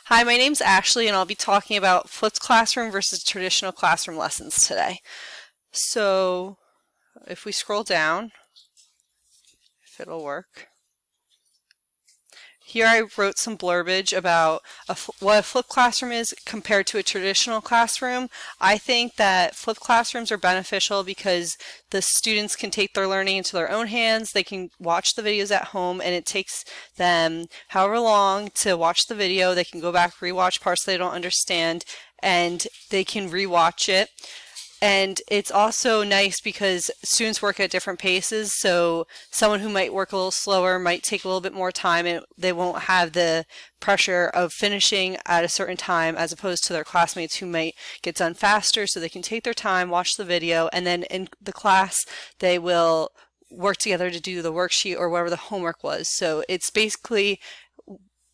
Hi, my name's Ashley, and I'll be talking about flipped classroom versus traditional classroom lessons today. So, if we scroll down, if it'll work. Here I wrote some blurbage about what a flipped classroom is compared to a traditional classroom. I think that flipped classrooms are beneficial because the students can take their learning into their own hands. They can watch the videos at home, and it takes them however long to watch the video. They can go back, rewatch parts they don't understand, and they can rewatch it. And it's also nice because students work at different paces, so someone who might work a little slower might take a little bit more time, and they won't have the pressure of finishing at a certain time as opposed to their classmates who might get done faster, so they can take their time, watch the video, and then in the class they will work together to do the worksheet or whatever the homework was. So it's basically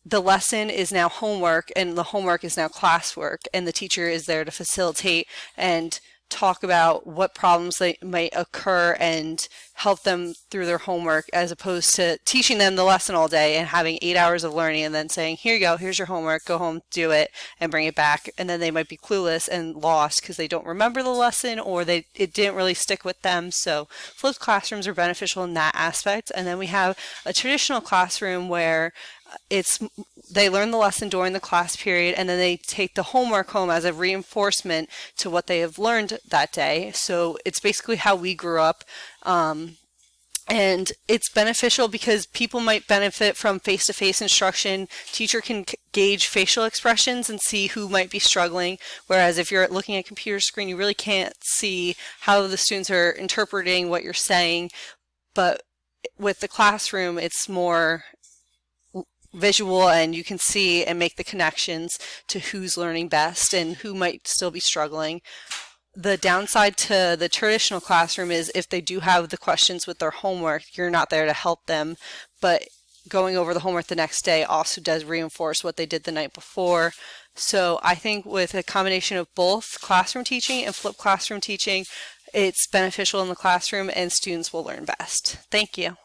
the lesson is now homework and the homework is now classwork, and the teacher is there to facilitate and talk about what problems they might occur and help them through their homework, as opposed to teaching them the lesson all day and having 8 hours of learning and then saying, here you go, here's your homework, go home, do it, and bring it back. And then they might be clueless and lost because they don't remember the lesson, or it didn't really stick with them. So flipped classrooms are beneficial in that aspect. And then we have a traditional classroom where they learn the lesson during the class period, and then they take the homework home as a reinforcement to what they have learned that day. So it's basically how we grew up. And it's beneficial because people might benefit from face-to-face instruction. Teacher can gauge facial expressions and see who might be struggling, whereas if you're looking at a computer screen, you really can't see how the students are interpreting what you're saying. But with the classroom, it's more visual, and you can see and make the connections to who's learning best and who might still be struggling. The downside to the traditional classroom is if they do have the questions with their homework, you're not there to help them, but going over the homework the next day also does reinforce what they did the night before. So I think with a combination of both classroom teaching and flipped classroom teaching, it's beneficial in the classroom and students will learn best. Thank you.